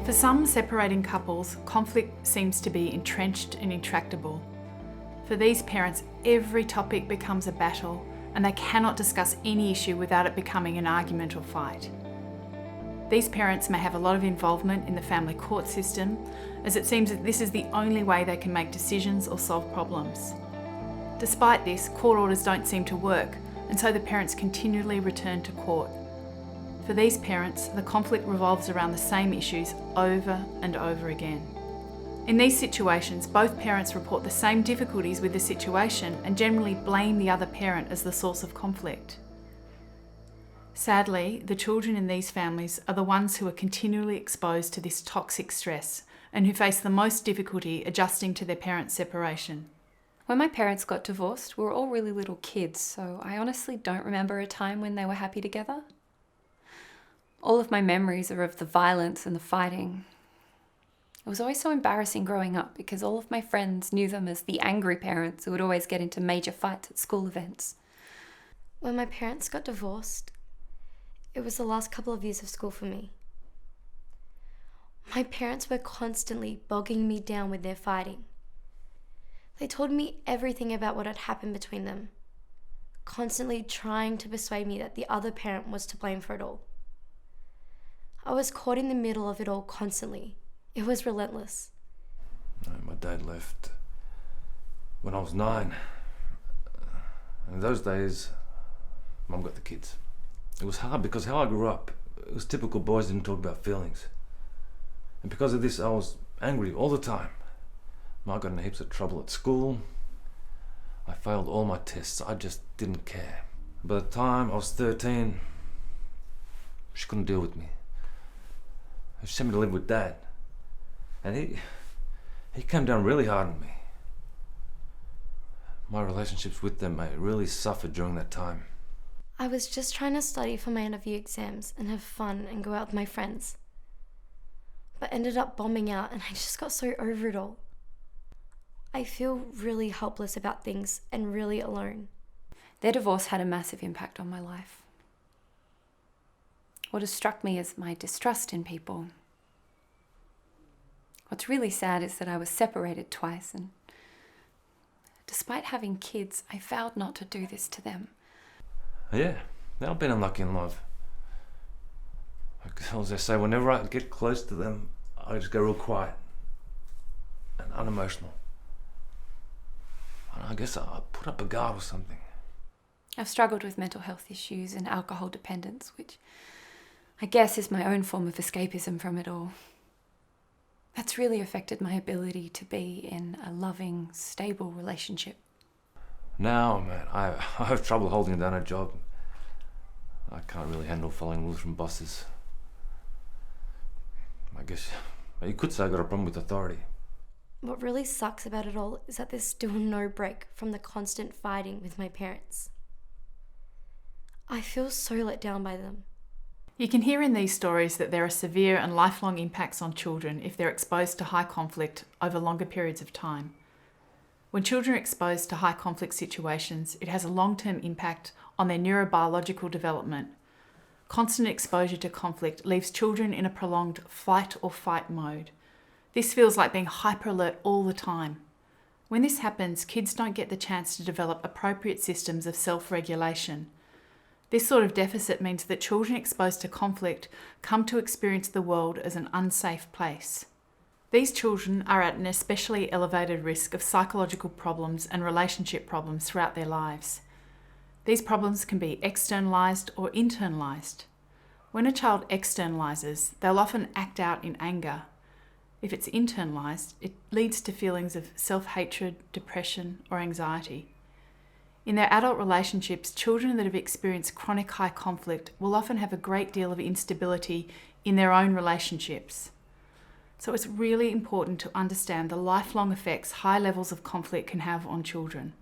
For some separating couples, conflict seems to be entrenched and intractable. For these parents, every topic becomes a battle, and they cannot discuss any issue without it becoming an argument or fight. These parents may have a lot of involvement in the family court system, as it seems that this is the only way they can make decisions or solve problems. Despite this, court orders don't seem to work, and so the parents continually return to court. For these parents, the conflict revolves around the same issues over and over again. In these situations, both parents report the same difficulties with the situation and generally blame the other parent as the source of conflict. Sadly, the children in these families are the ones who are continually exposed to this toxic stress and who face the most difficulty adjusting to their parents' separation. When my parents got divorced, we were all really little kids, so I honestly don't remember a time when they were happy together. All of my memories are of the violence and the fighting. It was always so embarrassing growing up because all of my friends knew them as the angry parents who would always get into major fights at school events. When my parents got divorced, it was the last couple of years of school for me. My parents were constantly bogging me down with their fighting. They told me everything about what had happened between them, constantly trying to persuade me that the other parent was to blame for it all. I was caught in the middle of it all constantly. It was relentless. My dad left when I was 9. In those days, Mum got the kids. It was hard because how I grew up, it was typical boys didn't talk about feelings. And because of this, I was angry all the time. I got in heaps of trouble at school. I failed all my tests. I just didn't care. By the time I was 13, she couldn't deal with me. She sent me to live with Dad. And he came down really hard on me. My relationships with them, mate, really suffered during that time. I was just trying to study for my end of year exams and have fun and go out with my friends. But ended up bombing out and I just got so over it all. I feel really helpless about things and really alone. Their divorce had a massive impact on my life. What has struck me is my distrust in people. What's really sad is that I was separated twice, and despite having kids, I vowed not to do this to them. Yeah, I've been unlucky in love. As I say, whenever I get close to them, I just go real quiet and unemotional. I guess I put up a guard or something. I've struggled with mental health issues and alcohol dependence, which I guess is my own form of escapism from it all. That's really affected my ability to be in a loving, stable relationship. Now, man, I have trouble holding down a job. I can't really handle following rules from bosses. I guess you could say I got a problem with authority. What really sucks about it all is that there's still no break from the constant fighting with my parents. I feel so let down by them. You can hear in these stories that there are severe and lifelong impacts on children if they're exposed to high conflict over longer periods of time. When children are exposed to high conflict situations, it has a long-term impact on their neurobiological development. Constant exposure to conflict leaves children in a prolonged flight or fight mode. This feels like being hyper alert all the time. When this happens, kids don't get the chance to develop appropriate systems of self-regulation. This sort of deficit means that children exposed to conflict come to experience the world as an unsafe place. These children are at an especially elevated risk of psychological problems and relationship problems throughout their lives. These problems can be externalised or internalised. When a child externalises, they'll often act out in anger. If it's internalised, it leads to feelings of self-hatred, depression, or anxiety. In their adult relationships, children that have experienced chronic high conflict will often have a great deal of instability in their own relationships. So it's really important to understand the lifelong effects high levels of conflict can have on children.